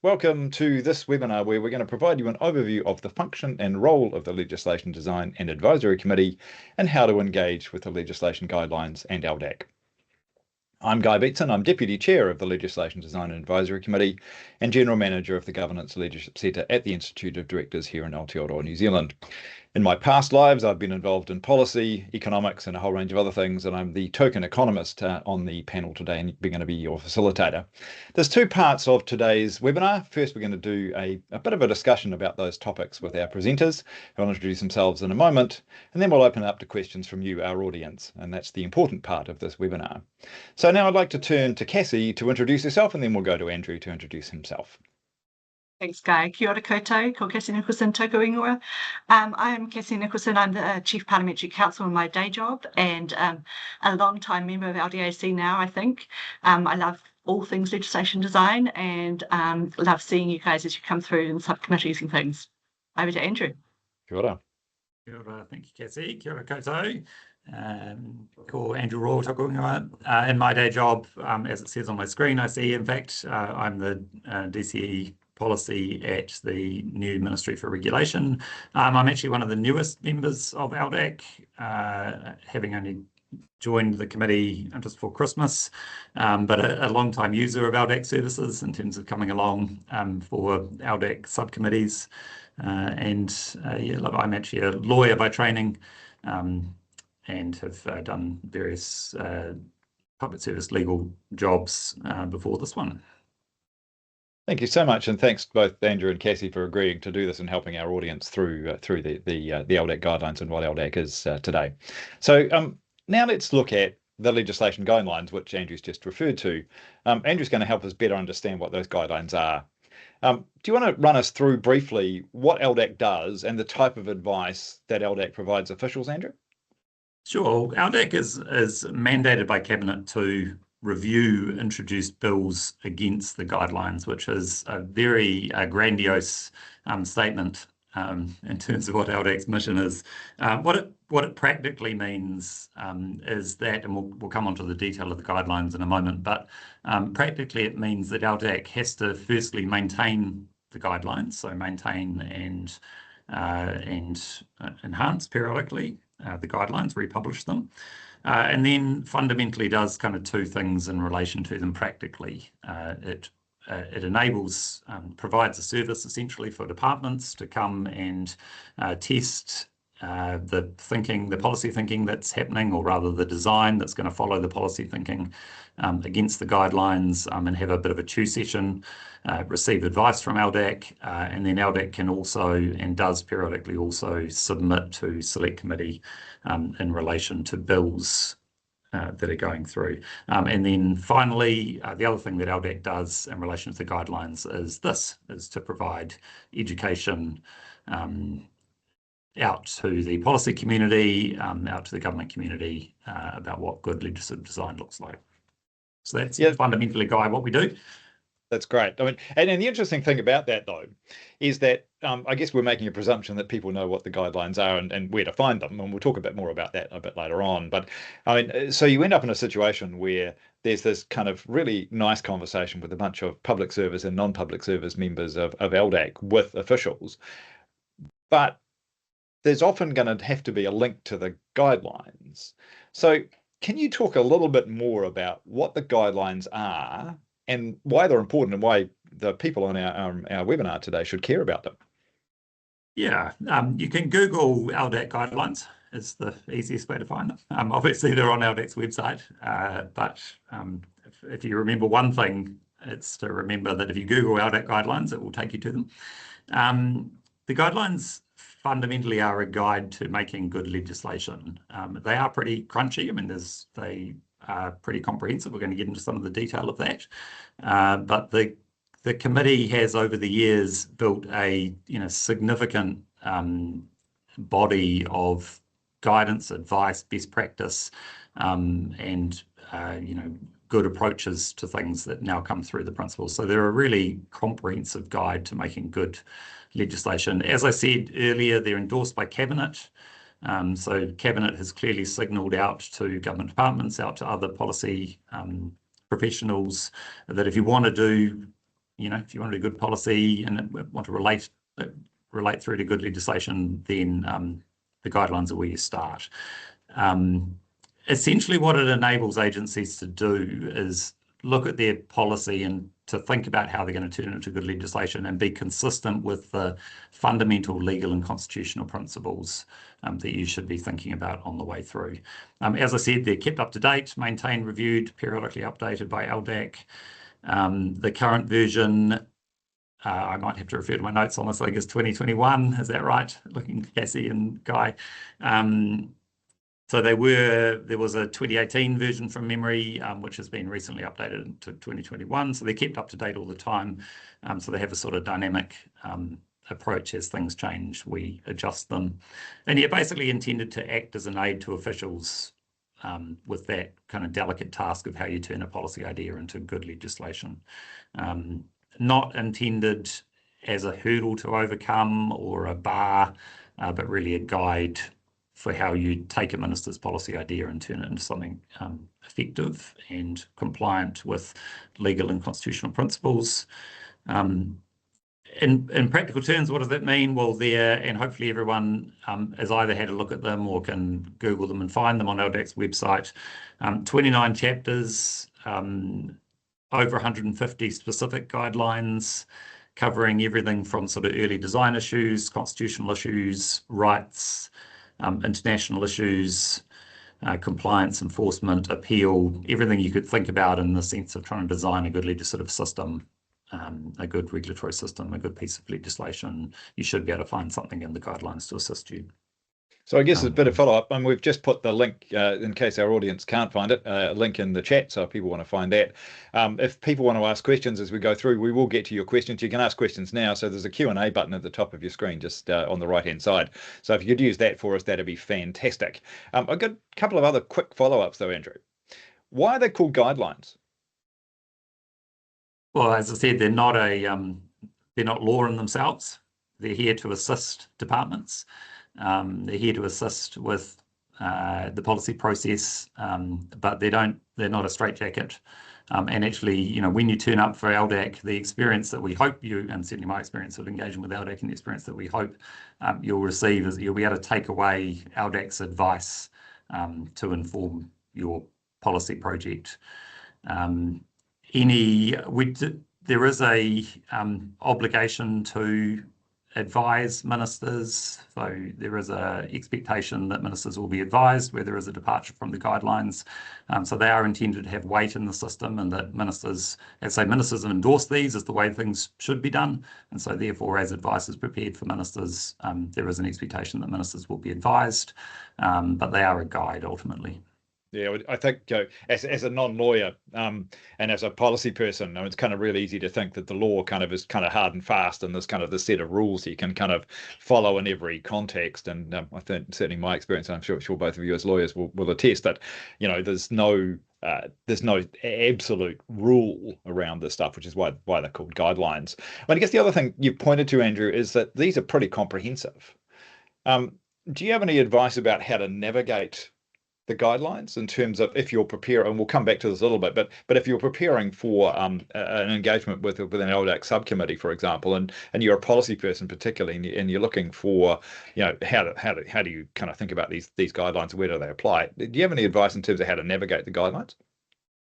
Welcome to this webinar where we're going to provide you an overview of the function and role of the Legislation Design and Advisory Committee and how to engage with the legislation guidelines and LDAC. I'm Guy Beatson. I'm Deputy Chair of the Legislation Design and Advisory Committee and General Manager of the Governance Leadership Centre at the Institute of Directors here in Aotearoa, New Zealand. In my past lives, I've been involved in policy, economics, and a whole range of other things, and I'm the token economist on the panel today, and we're going to be your facilitator. There's two parts of today's webinar. First, we're going to do a bit of a discussion about those topics with our presenters, who will introduce themselves in a moment, and then we'll open it up to questions from you, our audience, and that's the important part of this webinar. So now I'd like to turn to Cassie to introduce herself, and then we'll go to Andrew to introduce himself. Thanks, Guy. Kia ora koutou, ko Cassie Nicholson, tōku ingoa. I am Cassie Nicholson. I'm the Chief Parliamentary Counsel in my day job and a long-time member of LDAC now, I think. I love all things legislation design and love seeing you guys as you come through in subcommittees and things. Over to Andrew. Kia ora. Kia ora, thank you, Cassie. Kia ora koutou. Ko Andrew Raw, tōku ingoa. In my day job, as it says on my screen, I see, in fact, I'm the DCE policy at the new Ministry for Regulation. I'm actually one of the newest members of LDAC, having only joined the committee just before Christmas, but a long-time user of LDAC services in terms of coming along for LDAC subcommittees. Yeah, look, I'm actually a lawyer by training and have done various public service legal jobs before this one. Thank you so much, and thanks both Andrew and Cassie for agreeing to do this and helping our audience through the LDAC guidelines and what LDAC is today. So now let's look at the legislation guidelines, which Andrew's just referred to. Andrew's going to help us better understand what those guidelines are. Do you want to run us through briefly what LDAC does and the type of advice that LDAC provides officials, Andrew? Sure. LDAC is mandated by Cabinet to review introduced bills against the guidelines, which is a very grandiose statement in terms of what LDAC's mission is. What it practically means is that, and we'll come on to the detail of the guidelines in a moment, but practically it means that LDAC has to firstly maintain the guidelines, so maintain and enhance periodically the guidelines, republish them. And then fundamentally does kind of two things in relation to them practically. It enables, provides a service essentially for departments to come and test the policy thinking that's happening, or rather the design that's going to follow the policy thinking against the guidelines, and have a bit of a chew session, receive advice from LDAC, and then LDAC can also, and does periodically also, submit to Select Committee in relation to bills that are going through. And then finally, the other thing that LDAC does in relation to the guidelines is to provide education out to the policy community, out to the government community about what good legislative design looks like. So that's fundamentally, Guy, what we do. That's great. I mean, and the interesting thing about that, though, is that I guess we're making a presumption that people know what the guidelines are and where to find them, and we'll talk a bit more about that a bit later on. But I mean, so you end up in a situation where there's this kind of really nice conversation with a bunch of public service and non-public service members of LDAC with officials, but there's often going to have to be a link to the guidelines. So can you talk a little bit more about what the guidelines are and why they're important and why the people on our webinar today should care about them? Yeah, you can Google LDAC guidelines. It's the easiest way to find them. Obviously, they're on LDAC's website, but if you remember one thing, it's to remember that if you Google LDAC guidelines, it will take you to them. The guidelines fundamentally are a guide to making good legislation. They are pretty crunchy. I mean, they are pretty comprehensive. We're going to get into some of the detail of that. But the committee has over the years built a significant body of guidance, advice, best practice, and good approaches to things that now come through the principles. So they're a really comprehensive guide to making good legislation. As I said earlier, they're endorsed by Cabinet. So Cabinet has clearly signalled out to government departments, out to other policy professionals, that if you want to do if you want to do good policy and want to relate through to good legislation, then the guidelines are where you start. Essentially, what it enables agencies to do is look at their policy and to think about how they're going to turn it into good legislation and be consistent with the fundamental legal and constitutional principles that you should be thinking about on the way through. As I said, they're kept up to date, maintained, reviewed, periodically updated by LDAC. The current version, I might have to refer to my notes on this, I think it's 2021, is that right? Looking at Cassie and Guy. So there was a 2018 version from memory, which has been recently updated to 2021. So they're kept up to date all the time. So they have a sort of dynamic approach. As things change, we adjust them. And yeah, basically intended to act as an aid to officials with that kind of delicate task of how you turn a policy idea into good legislation. Not intended as a hurdle to overcome or a bar, but really a guide for how you take a minister's policy idea and turn it into something effective and compliant with legal and constitutional principles. In practical terms, what does that mean? Well, and hopefully everyone has either had a look at them or can Google them and find them on LDAC's website. 29 chapters, over 150 specific guidelines, covering everything from sort of early design issues, constitutional issues, rights, international issues, compliance, enforcement, appeal, everything you could think about in the sense of trying to design a good legislative system, a good regulatory system, a good piece of legislation. You should be able to find something in the guidelines to assist you. So I guess a bit of follow-up, and we've just put the link, in case our audience can't find it, a link in the chat, so if people want to find that. If people want to ask questions as we go through, we will get to your questions. You can ask questions now, so there's a Q&A button at the top of your screen, just on the right-hand side. So if you could use that for us, that'd be fantastic. I've got a couple of other quick follow-ups though, Andrew. Why are they called guidelines? Well, as I said, they're not law in themselves. They're here to assist departments. They're here to assist with the policy process, but they're not a straitjacket. And actually, when you turn up for LDAC, the experience that we hope you, and certainly my experience of engaging with LDAC and the experience that we hope you'll receive, is that you'll be able to take away LDAC's advice to inform your policy project. There is a obligation to advise ministers, so there is an expectation that ministers will be advised where there is a departure from the guidelines. So they are intended to have weight in the system, and that ministers have endorsed these as the way things should be done. And so therefore, as advice is prepared for ministers, there is an expectation that ministers will be advised, but they are a guide ultimately. Yeah, I think as a non-lawyer and as a policy person, it's kind of really easy to think that the law kind of is kind of hard and fast, and there's kind of the set of rules you can kind of follow in every context. And I think certainly my experience, and I'm sure both of you as lawyers will attest that, there's no absolute rule around this stuff, which is why they're called guidelines. But I guess the other thing you pointed to, Andrew, is that these are pretty comprehensive. Do you have any advice about how to navigate the guidelines in terms of, if you're preparing, and we'll come back to this a little bit, but if you're preparing for an engagement with an LDAC subcommittee, for example, and you're a policy person particularly, and you're looking for, how do you kind of think about these guidelines, where do they apply? Do you have any advice in terms of how to navigate the guidelines?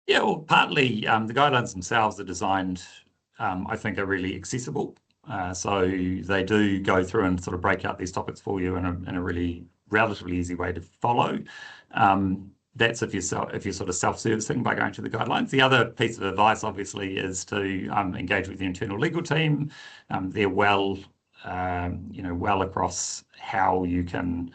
Yeah, well, partly the guidelines themselves are designed, I think, are really accessible. So they do go through and sort of break out these topics for you in a really relatively easy way to follow. That's if you're sort of self-servicing by going to the guidelines. The other piece of advice, obviously, is to engage with the internal legal team. They're well across how you can.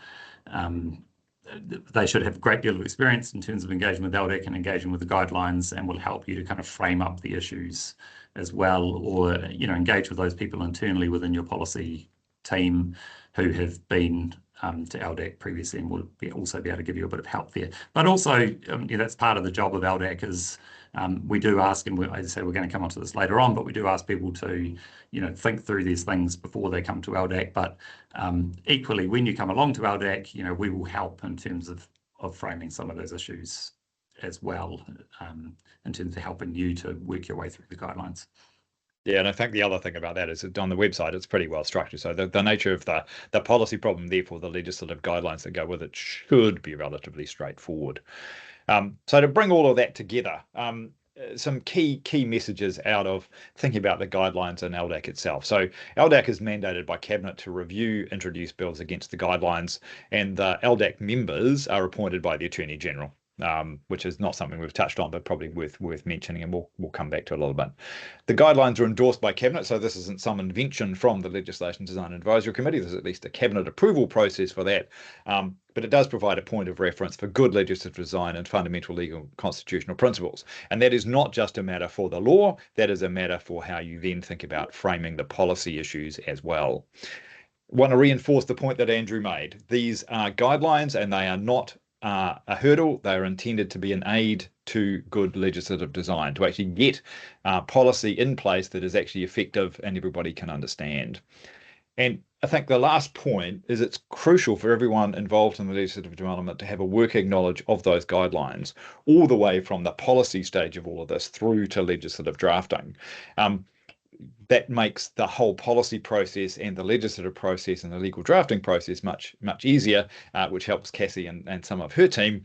They should have a great deal of experience in terms of engaging with LDAC and engaging with the guidelines, and will help you to kind of frame up the issues as well, or engage with those people internally within your policy team who have been to LDAC previously, and will also be able to give you a bit of help there. But also, that's part of the job of LDAC is we do ask, and as I say, we're going to come onto this later on, but we do ask people to, think through these things before they come to LDAC. But equally, when you come along to LDAC, we will help in terms of framing some of those issues as well, in terms of helping you to work your way through the guidelines. Yeah, and I think the other thing about that is that on the website, it's pretty well structured. So the nature of the policy problem, therefore the legislative guidelines that go with it, should be relatively straightforward. So to bring all of that together, some key messages out of thinking about the guidelines in LDAC itself. So LDAC is mandated by Cabinet to review introduced bills against the guidelines, and the LDAC members are appointed by the Attorney General. Which is not something we've touched on, but probably worth mentioning, and we'll come back to it a little bit. The guidelines are endorsed by Cabinet, so this isn't some invention from the Legislation Design Advisory Committee. There's at least a Cabinet approval process for that, but it does provide a point of reference for good legislative design and fundamental legal constitutional principles. And that is not just a matter for the law, that is a matter for how you then think about framing the policy issues as well. I want to reinforce the point that Andrew made. These are guidelines, and they are not a hurdle. They are intended to be an aid to good legislative design, to actually get policy in place that is actually effective and everybody can understand. And I think the last point is it's crucial for everyone involved in the legislative development to have a working knowledge of those guidelines, all the way from the policy stage of all of this through to legislative drafting. That makes the whole policy process and the legislative process and the legal drafting process much easier, which helps Cassie and some of her team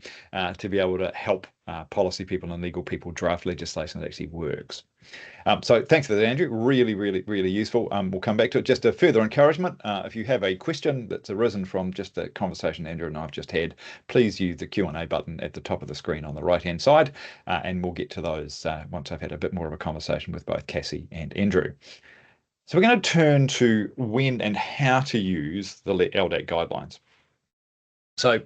to be able to help policy people and legal people draft legislation that actually works. So thanks for that, Andrew. Really useful. We'll come back to it. Just a further encouragement, if you have a question that's arisen from just the conversation Andrew and I have just had, please use the Q&A button at the top of the screen on the right-hand side, and we'll get to those once I've had a bit more of a conversation with both Cassie and Andrew. So we're going to turn to when and how to use the LDAC guidelines. So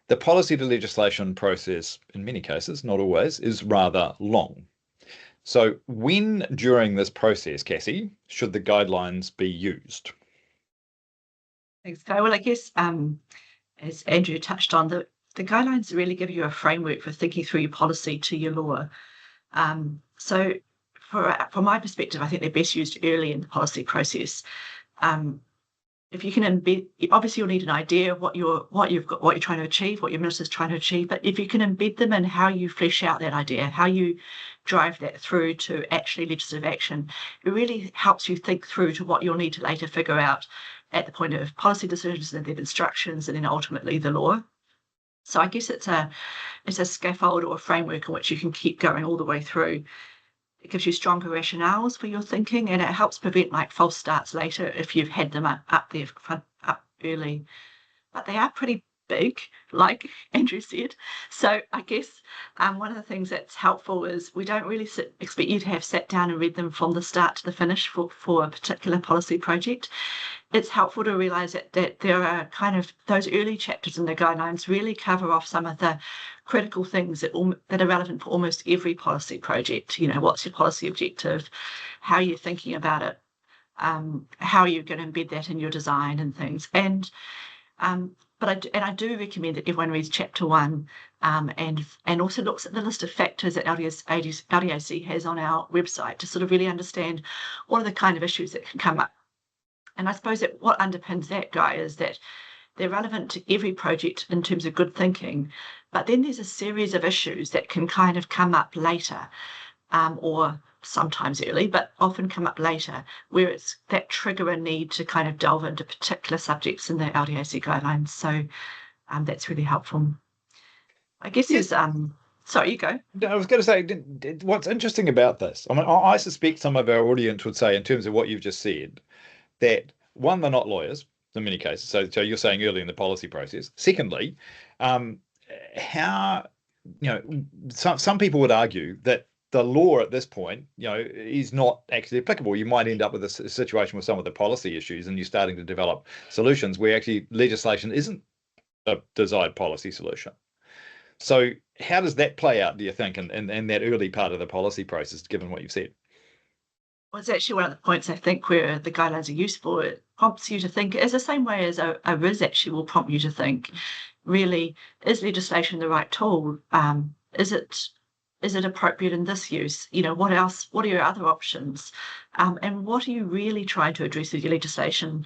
the policy to legislation process, in many cases, not always, is rather long. So when during this process, Cassie, should the guidelines be used? Thanks, Guy. Well, I guess as Andrew touched on, the guidelines really give you a framework for thinking through your policy to your law. So from my perspective, I think they're best used early in the policy process. If you can embed, obviously you'll need an idea of what you're trying to achieve, what your minister's trying to achieve. But if you can embed them in how you flesh out that idea, how you drive that through to actually legislative action, it really helps you think through to what you'll need to later figure out at the point of policy decisions and then instructions and then ultimately the law. So I guess it's a scaffold or a framework in which you can keep going all the way through. It gives you stronger rationales for your thinking, and it helps prevent like false starts later if you've had them up early. But they are pretty big, like Andrew said. So I guess one of the things that's helpful is we don't really expect you to have sat down and read them from the start to the finish for a particular policy project. It's helpful to realise that there are kind of those early chapters in the guidelines really cover off some of the critical things that are relevant for almost every policy project. You know, what's your policy objective? How are you thinking about it? How are you going to embed that in your design and things? And I do recommend that everyone reads Chapter 1 and also looks at the list of factors that LDAC has on our website to sort of really understand what are the kind of issues that can come up. And I suppose that what underpins that, Guy, is that they're relevant to every project in terms of good thinking, but then there's a series of issues that can kind of come up later, or sometimes early, but often come up later, where it's that trigger a need to kind of delve into particular subjects in the LDAC guidelines. So that's really helpful. I guess there's sorry, you go. I was going to say, what's interesting about this, I mean, I suspect some of our audience would say, in terms of what you've just said, that one, they're not lawyers in many cases. So you're saying early in the policy process. Secondly, how, you know, some people would argue that the law at this point, you know, is not actually applicable. You might end up with a situation with some of the policy issues, and you're starting to develop solutions where actually legislation isn't a desired policy solution. So how does that play out, do you think, in that early part of the policy process, given what you've said? Well, it's actually one of the points I think where the guidelines are useful. It prompts you to think, it's the same way as a RIS actually will prompt you to think, really, is legislation the right tool? Is it appropriate in this use? You know, what else? What are your other options? And what are you really trying to address with your legislation?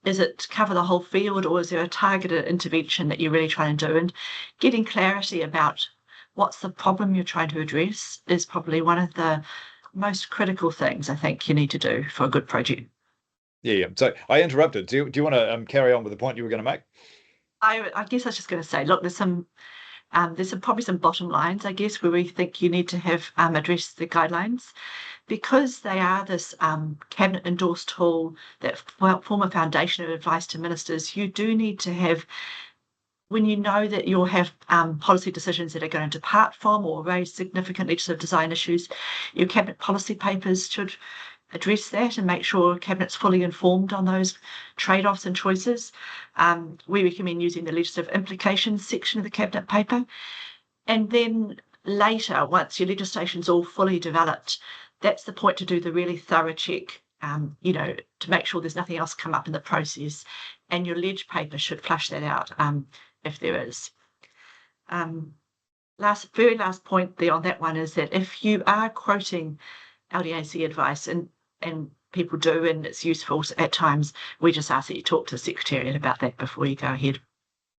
Is it cover the whole field, or is there a targeted intervention that you're really trying to do? And getting clarity about what's the problem you're trying to address is probably one of the most critical things I think you need to do for a good project. Yeah. So I interrupted. Do you want to carry on with the point you were going to make? I guess I was just going to say, look, there's probably some bottom lines, I guess, where we think you need to have addressed the guidelines. Because they are this cabinet endorsed tool that form a foundation of advice to ministers, you do need to have, when you know that you'll have policy decisions that are going to depart from or raise significant legislative design issues, your cabinet policy papers should address that and make sure cabinet's fully informed on those trade-offs and choices. We recommend using the legislative implications section of the cabinet paper. And then later, once your legislation's all fully developed, that's the point to do the really thorough check, to make sure there's nothing else come up in the process. And your ledge paper should flush that out if there is. Very last point there on that one is that if you are quoting LDAC advice, and people do, and it's useful at times, we just ask that you talk to the Secretariat about that before you go ahead.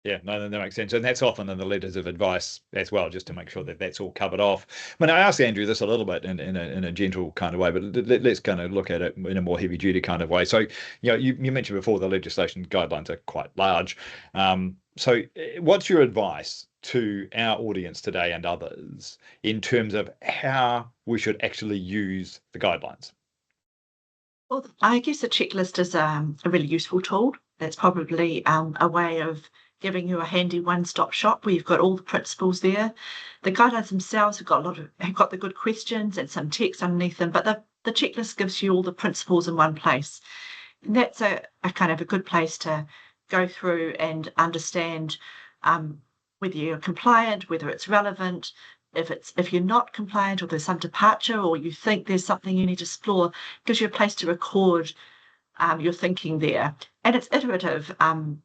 Yeah, no, that makes sense. And that's often in the letters of advice as well, just to make sure that that's all covered off. I mean, I asked Andrew this a little bit in a gentle kind of way, but let's kind of look at it in a more heavy duty kind of way. So, you mentioned before the legislation guidelines are quite large. So what's your advice to our audience today and others in terms of how we should actually use the guidelines? Well, I guess the checklist is a really useful tool. It's probably a way of giving you a handy one-stop shop where you've got all the principles there. The guidelines themselves have got the good questions and some text underneath them, but the checklist gives you all the principles in one place. And that's a kind of a good place to go through and understand whether you're compliant, whether it's relevant. If you're not compliant, or there's some departure, or you think there's something you need to explore, it gives you a place to record your thinking there. And it's iterative.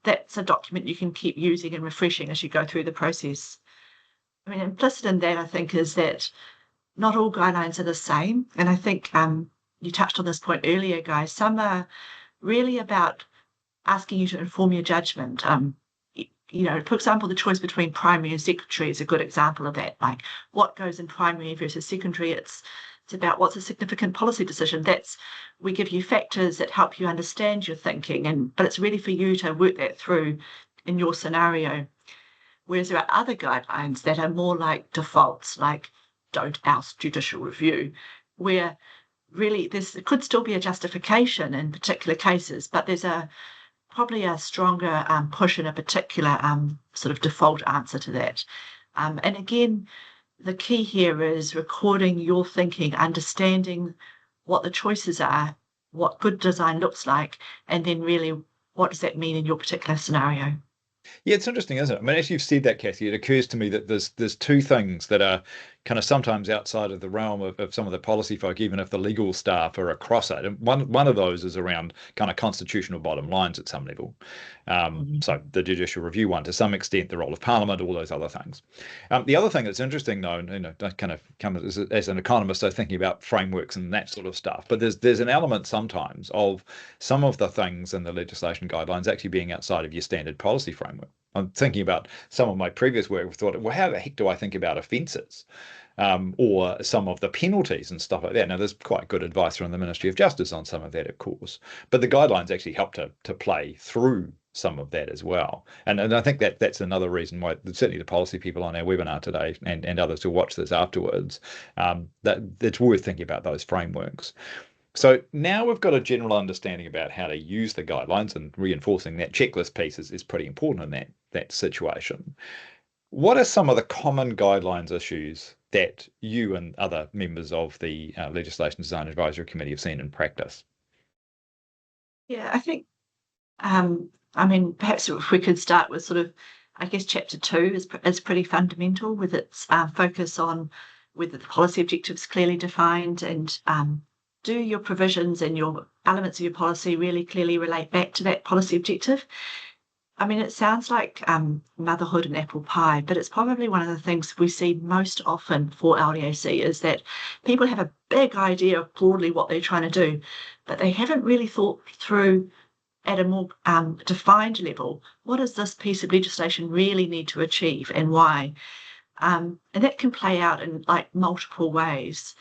That's a document you can keep using and refreshing as you go through the process. I mean, implicit in that, I think, is that not all guidelines are the same. And I think you touched on this point earlier, guys. Some are really about asking you to inform your judgment. For example, the choice between primary and secondary is a good example of that. Like, what goes in primary versus secondary? It's about what's a significant policy decision. We give you factors that help you understand your thinking, but it's really for you to work that through in your scenario. Whereas there are other guidelines that are more like defaults, like don't oust judicial review, where really there could still be a justification in particular cases, but there's probably a stronger push in a particular sort of default answer to that. And again, the key here is recording your thinking, understanding what the choices are, what good design looks like, and then really what does that mean in your particular scenario. Yeah, it's interesting, isn't it? I mean, as you've said that, Kathy, it occurs to me that there's two things that are kind of sometimes outside of the realm of some of the policy folk, even if the legal staff are across it. And one of those is around kind of constitutional bottom lines at some level. So the judicial review one, to some extent, the role of Parliament, all those other things. The other thing that's interesting, though, I kind of come as an economist, I'm thinking about frameworks and that sort of stuff. But there's an element sometimes of some of the things in the legislation guidelines actually being outside of your standard policy framework. I'm thinking about some of my previous work. I've thought, well, how the heck do I think about offences? Or some of the penalties and stuff like that. Now, there's quite good advice from the Ministry of Justice on some of that, of course, but the guidelines actually help to play through some of that as well. And I think that's another reason why certainly the policy people on our webinar today and others who watch this afterwards, that it's worth thinking about those frameworks. So now we've got a general understanding about how to use the guidelines, and reinforcing that checklist piece is pretty important in that situation. What are some of the common guidelines issues that you and other members of the Legislation Design Advisory Committee have seen in practice? Yeah, I think, perhaps if we could start with sort of, I guess, Chapter 2 is pretty fundamental, with its focus on whether the policy objectives clearly defined, and do your provisions and your elements of your policy really clearly relate back to that policy objective. I mean, it sounds like motherhood and apple pie, but it's probably one of the things we see most often for LDAC is that people have a big idea of broadly what they're trying to do, but they haven't really thought through at a more defined level, what does this piece of legislation really need to achieve and why? And that can play out in like multiple ways.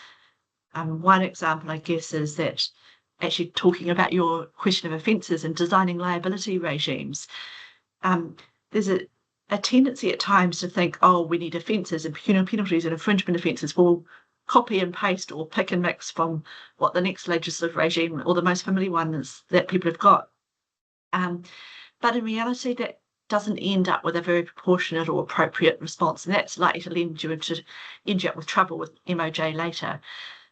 one example, I guess, is that actually talking about your question of offences and designing liability regimes, there's a tendency at times to think, oh, we need offences and penalties and infringement offences. We'll copy and paste or pick and mix from what the next legislative regime or the most familiar one is that people have got. But in reality, that doesn't end up with a very proportionate or appropriate response, and that's likely to end you up with trouble with MOJ later.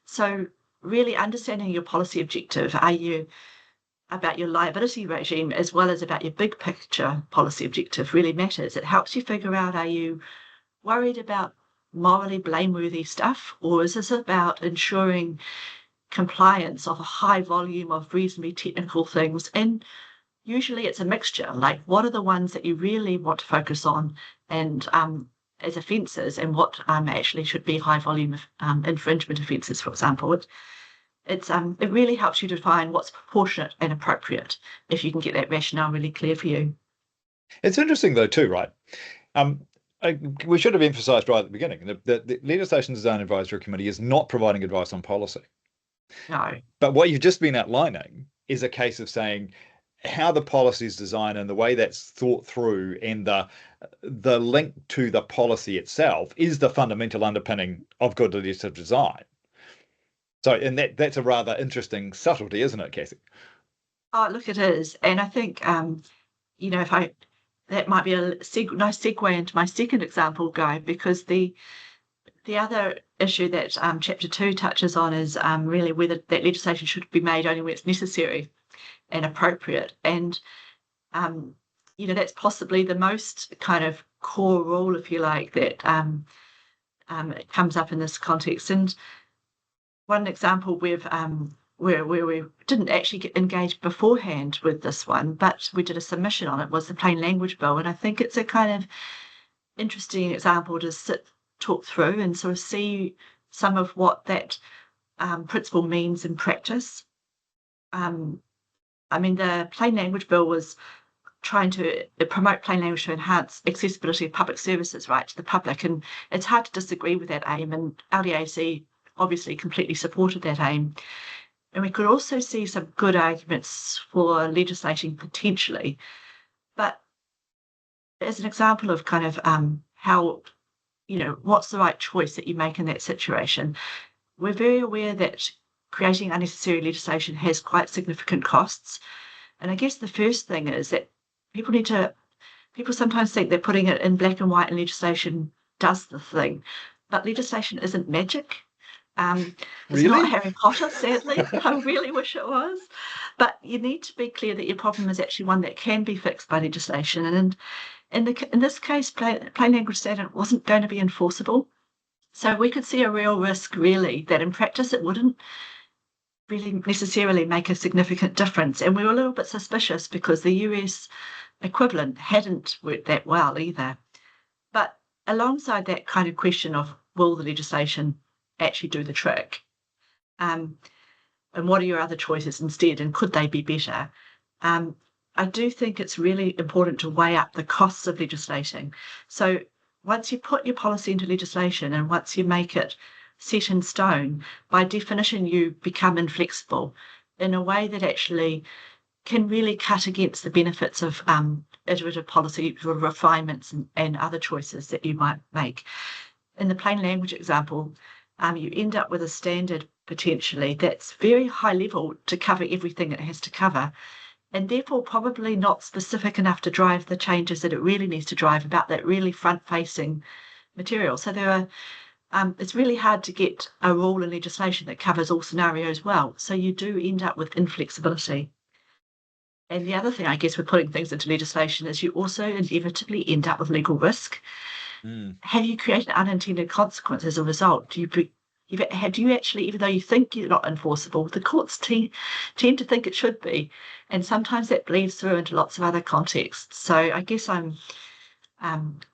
So really understanding your policy objective, are you about your liability regime as well as about your big picture policy objective, really matters. It helps you figure out, are you worried about morally blameworthy stuff, or is this about ensuring compliance of a high volume of reasonably technical things? And usually it's a mixture, like what are the ones that you really want to focus on and as offences, and what actually should be high volume of infringement offences, for example. It really helps you define what's proportionate and appropriate if you can get that rationale really clear for you. It's interesting though too, right? We should have emphasised right at the beginning that the Legislation Design Advisory Committee is not providing advice on policy. No. But what you've just been outlining is a case of saying how the policy is designed and the way that's thought through, and the link to the policy itself is the fundamental underpinning of good legislative design. So, and that's a rather interesting subtlety, isn't it, Cassie? Oh, look, it is. And I think, that might be a nice segue into my second example, Guy, because the other issue that Chapter 2 touches on is really whether that legislation should be made only when it's necessary and appropriate. And, that's possibly the most kind of core rule, if you like, that comes up in this context. And one example where we didn't actually get engaged beforehand with this one, but we did a submission on it, was the Plain Language Bill. And I think it's a kind of interesting example to talk through and sort of see some of what that principle means in practice. The Plain Language Bill was trying to promote plain language to enhance accessibility of public services, right, to the public. And it's hard to disagree with that aim, and LDAC obviously completely supported that aim. And we could also see some good arguments for legislating potentially. But as an example of kind of how, what's the right choice that you make in that situation, we're very aware that creating unnecessary legislation has quite significant costs. And I guess the first thing is that people sometimes think that putting it in black and white in legislation does the thing, but legislation isn't magic. It's Really? not Harry Potter, sadly. I really wish it was. But you need to be clear that your problem is actually one that can be fixed by legislation. And in this case, plain language standard wasn't going to be enforceable. So we could see a real risk, really, that in practice it wouldn't really necessarily make a significant difference. And we were a little bit suspicious because the US equivalent hadn't worked that well either. But alongside that kind of question of, will the legislation actually do the trick? And what are your other choices instead, and could they be better? I do think it's really important to weigh up the costs of legislating. So once you put your policy into legislation and once you make it set in stone, by definition you become inflexible in a way that actually can really cut against the benefits of iterative policy refinements and other choices that you might make. In the plain language example, you end up with a standard potentially that's very high level to cover everything it has to cover, and therefore probably not specific enough to drive the changes that it really needs to drive about that really front-facing material. So it's really hard to get a rule in legislation that covers all scenarios well. So you do end up with inflexibility. And the other thing, I guess, with putting things into legislation is you also inevitably end up with legal risk. Have you created unintended consequence as a result? Do you actually, even though you think you're not enforceable, the courts tend to think it should be, and sometimes that bleeds through into lots of other contexts. So I guess I'm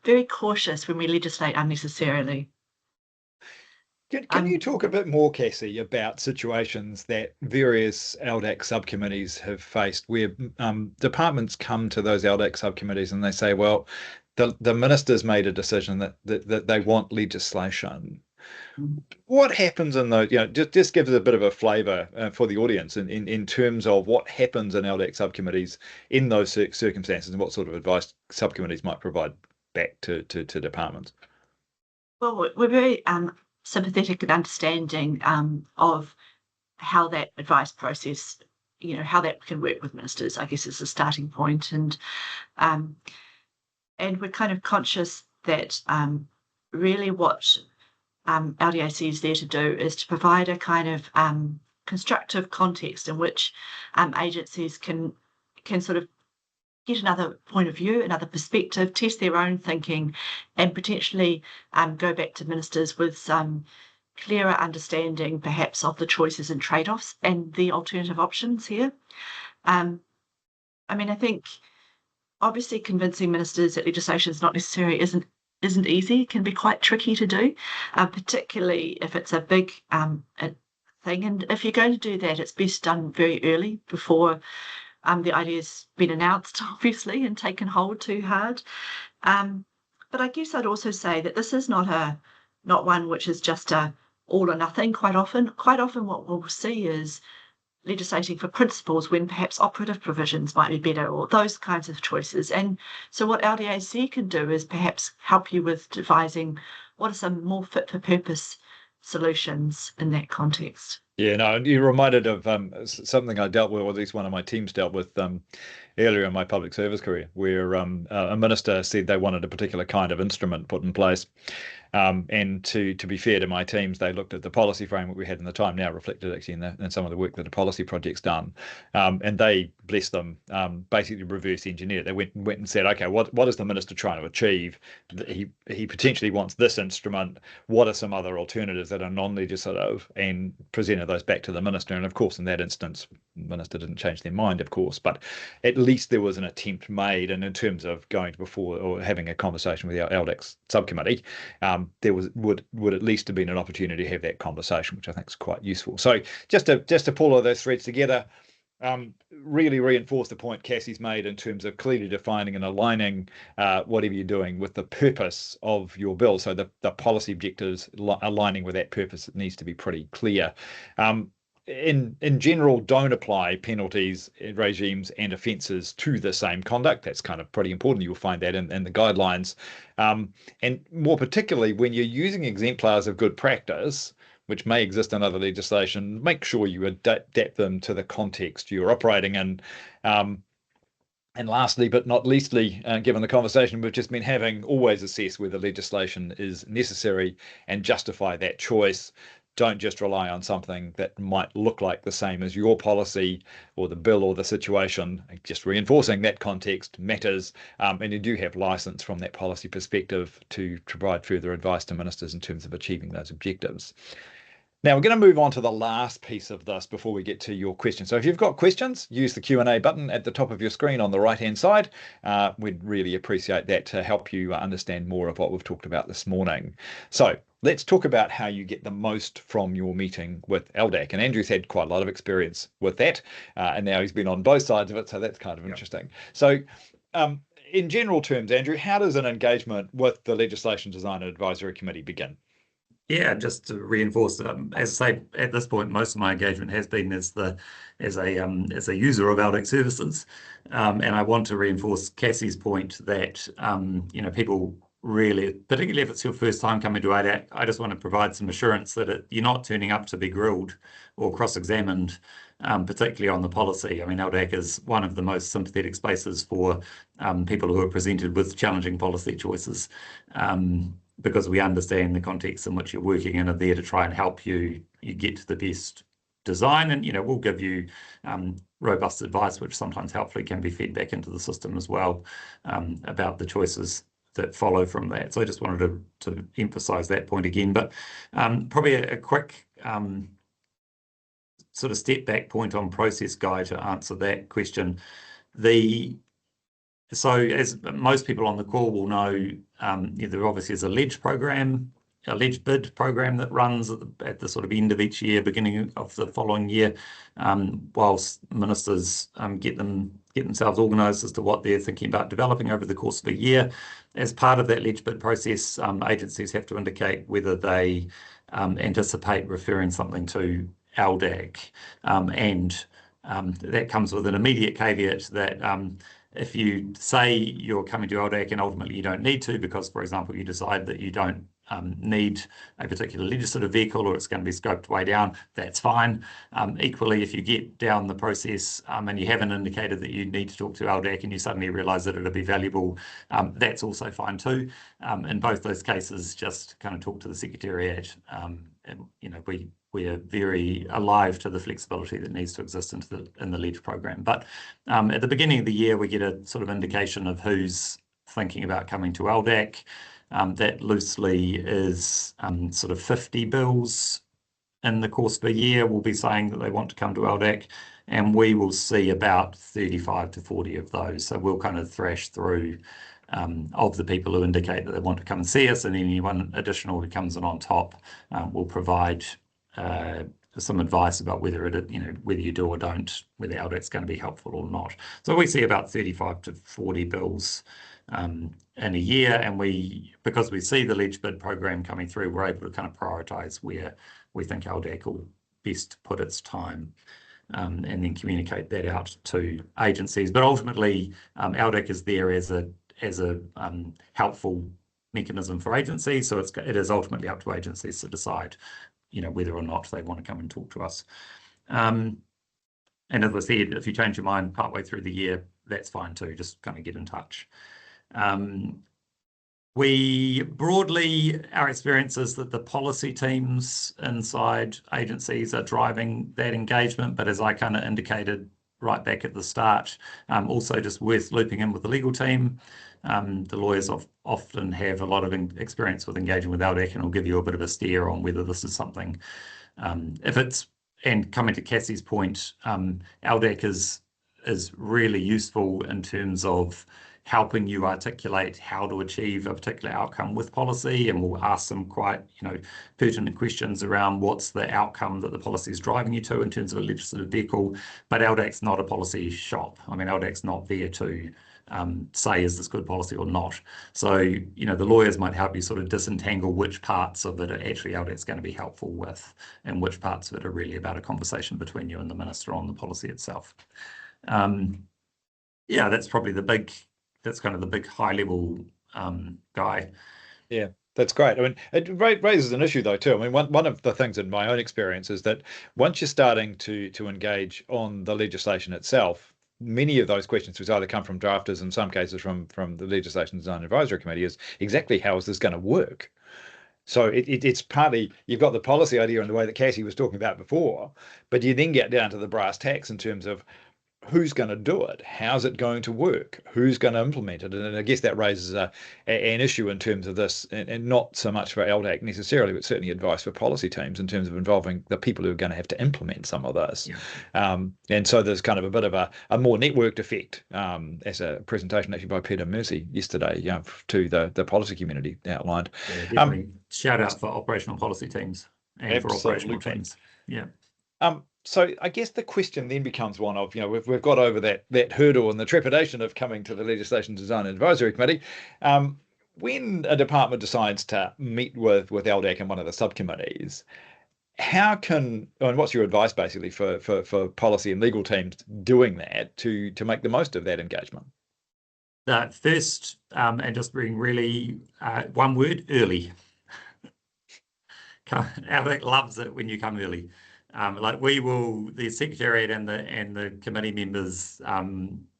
very cautious when we legislate unnecessarily. Can you talk a bit more, Cassie, about situations that various LDAC subcommittees have faced where departments come to those LDAC subcommittees and they say, well, the minister's made a decision that they want legislation, What happens in those, just give us a bit of a flavour for the audience in terms of what happens in LDAC subcommittees in those circumstances, and what sort of advice subcommittees might provide back to departments. Well, we're very sympathetic and understanding of how that advice process, how that can work with ministers, I guess, is a starting point. And we're kind of conscious that really what LDAC is there to do is to provide a kind of constructive context in which agencies can sort of get another point of view, another perspective, test their own thinking, and potentially go back to ministers with some clearer understanding, perhaps, of the choices and trade-offs and the alternative options here. I think obviously convincing ministers that legislation is not necessary isn't easy. It can be quite tricky to do, particularly if it's a big thing. And if you're going to do that, it's best done very early, before the idea's been announced, obviously, and taken hold too hard. But I guess I'd also say that this is not one which is just a all or nothing. Quite often what we'll see is legislating for principles when perhaps operative provisions might be better, or those kinds of choices. And so what LDAC can do is perhaps help you with devising what are some more fit for purpose solutions in that context. Yeah, no, you're reminded of something I dealt with, or at least one of my teams dealt with earlier in my public service career, where a minister said they wanted a particular kind of instrument put in place. And to be fair to my teams, they looked at the policy framework we had in the time, now reflected actually in some of the work that the policy project's done. And they, bless them, basically reverse engineered. They went and said, okay, what is the minister trying to achieve? He potentially wants this instrument. What are some other alternatives that are non-legislative? And presented those back to the minister. And of course, in that instance, the minister didn't change their mind, of course, but at least there was an attempt made. And in terms of going before or having a conversation with our LDAC subcommittee, there would at least have been an opportunity to have that conversation, which I think is quite useful. So just to pull all those threads together, really reinforce the point Cassie's made in terms of clearly defining and aligning whatever you're doing with the purpose of your bill. So the policy objectives aligning with that purpose needs to be pretty clear. In general, don't apply penalties, regimes and offences to the same conduct. That's kind of pretty important. You'll find that in the guidelines. And more particularly, when you're using exemplars of good practice, which may exist in other legislation, make sure you adapt them to the context you're operating in. And lastly, but not leastly, given the conversation we've just been having, always assess whether legislation is necessary and justify that choice. Don't just rely on something that might look like the same as your policy or the bill or the situation. Just reinforcing that context matters, and you do have license from that policy perspective to provide further advice to ministers in terms of achieving those objectives. Now we're going to move on to the last piece of this before we get to your questions. So if you've got questions, use the Q&A button at the top of your screen on the right-hand side. We'd really appreciate that to help you understand more of what we've talked about this morning. So let's talk about how you get the most from your meeting with LDAC. And Andrew's had quite a lot of experience with that, and now he's been on both sides of it, so that's kind of interesting. So in general terms, Andrew, how does an engagement with the Legislation Design and Advisory Committee begin? Yeah, just to reinforce, as I say, at this point, most of my engagement has been as a user of LDAC services, and I want to reinforce Cassie's point that people really, particularly if it's your first time coming to LDAC, I just want to provide some assurance that you're not turning up to be grilled or cross-examined, particularly on the policy. I mean, LDAC is one of the most sympathetic spaces for people who are presented with challenging policy choices. Because we understand the context in which you're working and are there to try and help you get to the best design. And, we'll give you robust advice, which sometimes helpfully can be fed back into the system as well, about the choices that follow from that. So I just wanted to emphasize that point again. But probably a quick sort of step back point on process guide to answer that question. So as most people on the call will know, there obviously is a ledge bid program that runs at the sort of end of each year, beginning of the following year, whilst ministers get themselves organised as to what they're thinking about developing over the course of a year. As part of that ledge bid process, agencies have to indicate whether they anticipate referring something to LDAC. That comes with an immediate caveat that if you say you're coming to LDAC and ultimately you don't need to because, for example, you decide that you don't need a particular legislative vehicle or it's going to be scoped way down, that's fine. Equally, if you get down the process and you haven't indicated that you need to talk to LDAC and you suddenly realise that it'll be valuable, that's also fine too. In both those cases, just kind of talk to the Secretariat. And we are very alive to the flexibility that needs to exist in the LEADS program. But at the beginning of the year, we get a sort of indication of who's thinking about coming to LDAC. That loosely is sort of 50 bills in the course of a year will be saying that they want to come to LDAC, and we will see about 35 to 40 of those. So we'll kind of thrash through of the people who indicate that they want to come and see us, and anyone additional who comes in on top will provide some advice about whether whether you do or don't, whether LDAC's going to be helpful or not. So we see about 35 to 40 bills in a year, and because we see the LEADS bid program coming through, we're able to kind of prioritise where we think LDAC will best put its time, and then communicate that out to agencies. But ultimately, LDAC is there as a helpful mechanism for agencies, so it is ultimately up to agencies to decide, whether or not they want to come and talk to us. And as I said, if you change your mind partway through the year, that's fine too. Just kind of get in touch. Our experience is that the policy teams inside agencies are driving that engagement, but as I kind of indicated right back at the start, also just worth looping in with the legal team. The lawyers often have a lot of experience with engaging with LDAC and will give you a bit of a steer on whether this is something, and coming to Cassie's point, LDAC is really useful in terms of helping you articulate how to achieve a particular outcome with policy, and we'll ask some quite pertinent questions around what's the outcome that the policy is driving you to in terms of a legislative vehicle. But LDAC's not a policy shop. I mean, LDAC's not there to say is this good policy or not. So the lawyers might help you sort of disentangle which parts of it are actually LDAC's going to be helpful with, and which parts of it are really about a conversation between you and the minister on the policy itself. Yeah, that's probably that's kind of the big high level guy. Yeah, that's great. I mean, it raises an issue though too. I mean, one of the things in my own experience is that once you're starting to engage on the legislation itself, many of those questions which either come from drafters, in some cases from the Legislation Design Advisory Committee, is exactly how is this going to work? So it's partly you've got the policy idea in the way that Cassie was talking about before, but you then get down to the brass tacks in terms of who's going to do it? How's it going to work? Who's going to implement it? And I guess that raises an issue in terms of this, and not so much for LDAC necessarily, but certainly advice for policy teams in terms of involving the people who are going to have to implement some of this. Yeah. And so there's kind of a bit of a more networked effect, as a presentation actually by Peter Mercy yesterday, to the policy community outlined. Yeah, definitely. Shout out for operational policy teams and absolutely. For operational teams. Yeah. So I guess the question then becomes one of, we've got over that hurdle and the trepidation of coming to the Legislation Design Advisory Committee. When a department decides to meet with LDAC in one of the subcommittees, and what's your advice basically for policy and legal teams doing that to make the most of that engagement? First, and just being really one word, early. LDAC loves it when you come early. The Secretariat and the committee members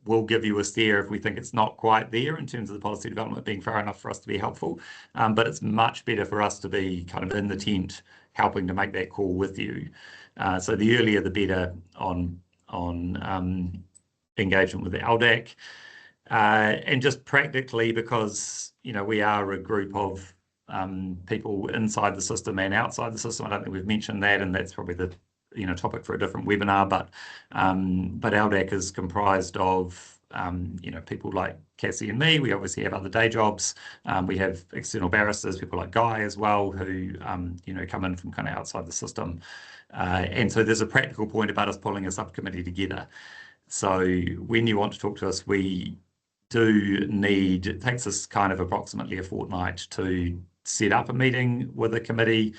will give you a steer if we think it's not quite there in terms of the policy development being far enough for us to be helpful. But it's much better for us to be kind of in the tent helping to make that call with you. So the earlier the better on engagement with the LDAC. And just practically, because we are a group of people inside the system and outside the system. I don't think we've mentioned that, and that's probably the topic for a different webinar. But LDAC is comprised of people like Cassie and me. We obviously have other day jobs. We have external barristers, people like Guy as well, who come in from kind of outside the system. And so there's a practical point about us pulling a subcommittee together. So when you want to talk to us, it takes us kind of approximately a fortnight to set up a meeting with a committee.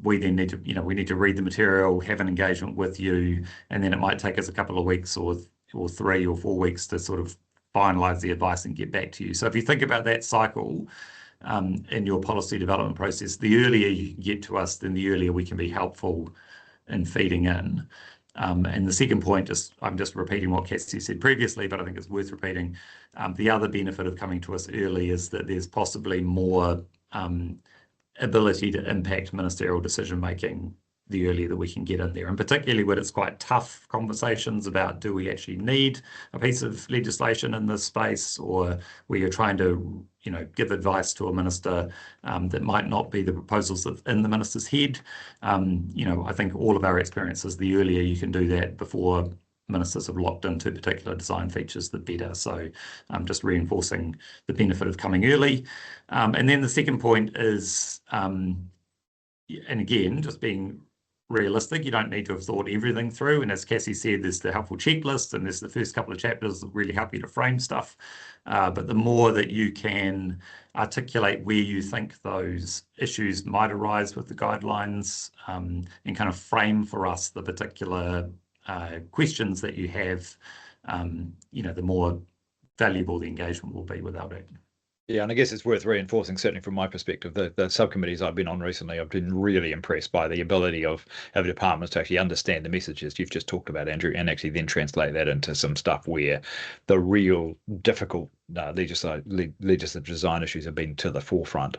We then need to, we need to read the material, have an engagement with you, and then it might take us a couple of weeks or 3 or 4 weeks to sort of finalise the advice and get back to you. So if you think about that cycle in your policy development process, the earlier you get to us, then the earlier we can be helpful in feeding in. And the second point, I'm just repeating what Cassie said previously, but I think it's worth repeating. The other benefit of coming to us early is that there's possibly more ability to impact ministerial decision making the earlier that we can get in there, and particularly when it's quite tough conversations about, do we actually need a piece of legislation in this space, or where you're trying to give advice to a minister that might not be the proposals in the minister's head. I think all of our experiences, the earlier you can do that before ministers have locked into particular design features, the better. So just reinforcing the benefit of coming early. And then the second point is, and again, just being realistic, you don't need to have thought everything through. And as Cassie said, there's the helpful checklist, and there's the first couple of chapters that really help you to frame stuff. But the more that you can articulate where you think those issues might arise with the guidelines, and kind of frame for us the particular questions that you have, the more valuable the engagement will be with LDAC. Yeah, and I guess it's worth reinforcing, certainly from my perspective, the subcommittees I've been on recently, I've been really impressed by the ability of departments to actually understand the messages you've just talked about, Andrew, and actually then translate that into some stuff where the real difficult legislative design issues have been to the forefront.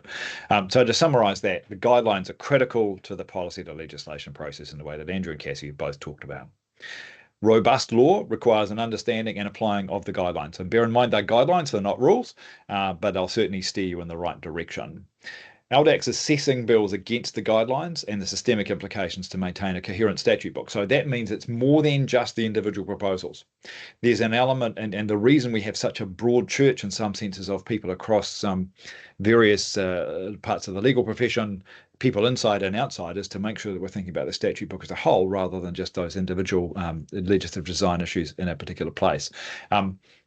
So to summarise that, the guidelines are critical to the policy to legislation process in the way that Andrew and Cassie have both talked about. Robust law requires an understanding and applying of the guidelines. And bear in mind, they're guidelines, they're not rules, but they'll certainly steer you in the right direction. LDAC's assessing bills against the guidelines and the systemic implications to maintain a coherent statute book. So that means it's more than just the individual proposals. There's an element, and the reason we have such a broad church in some senses of people across various parts of the legal profession, people inside and outside, is to make sure that we're thinking about the statute book as a whole rather than just those individual legislative design issues in a particular place.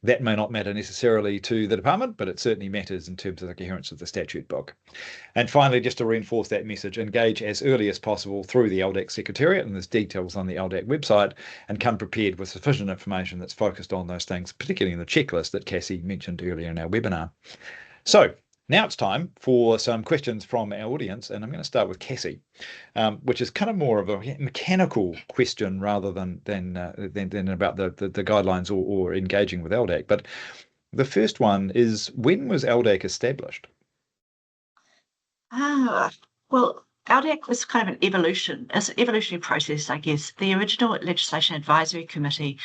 That may not matter necessarily to the department, but it certainly matters in terms of the coherence of the statute book. And finally, just to reinforce that message, engage as early as possible through the LDAC Secretariat, and there's details on the LDAC website, and come prepared with sufficient information that's focused on those things, particularly in the checklist that Cassie mentioned earlier in our webinar. So now it's time for some questions from our audience, and I'm going to start with Cassie, which is kind of more of a mechanical question rather than about the guidelines or engaging with LDAC. But the first one is, when was LDAC established? Well, LDAC was kind of an evolutionary process, I guess. The original Legislation Advisory Committee,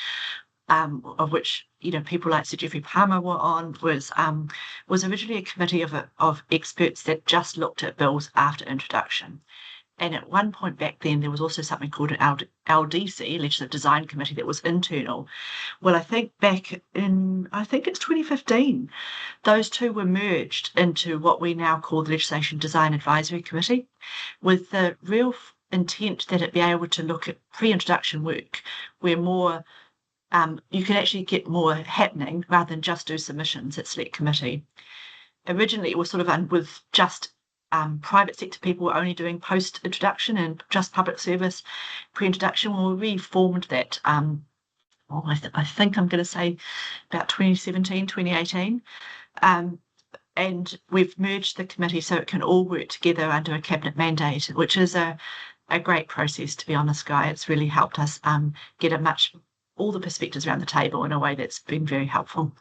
of which people like Sir Geoffrey Palmer were on, was originally a committee of experts that just looked at bills after introduction. And at one point back then, there was also something called an LDC, Legislative Design Committee, that was internal. Well, I think back in, it's 2015, those two were merged into what we now call the Legislation Design Advisory Committee, with the real intent that it be able to look at pre-introduction work, where more you can actually get more happening rather than just do submissions at select committee. Originally, it was sort of with just private sector people were only doing post-introduction and just public service pre-introduction. Well, we reformed that, I think I'm going to say about 2017, 2018. And we've merged the committee so it can all work together under a cabinet mandate, which is a great process, to be honest, Guy. It's really helped us get all the perspectives around the table in a way that's been very helpful.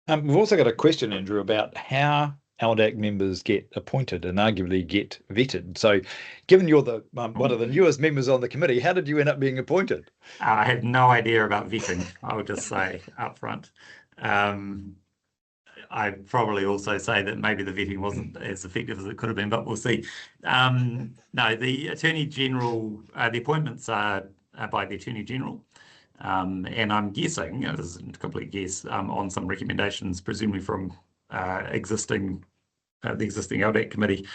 We've also got a question, Andrew, about how LDAC members get appointed and arguably get vetted. So given you're the one of the newest members on the committee, how did you end up being appointed? I had no idea about vetting, I would just say up front. I'd probably also say that maybe the vetting wasn't as effective as it could have been, but we'll see. No, the Attorney General, the appointments are by the Attorney General. And I'm guessing, this is a complete guess, on some recommendations, presumably from the existing LDAC committee.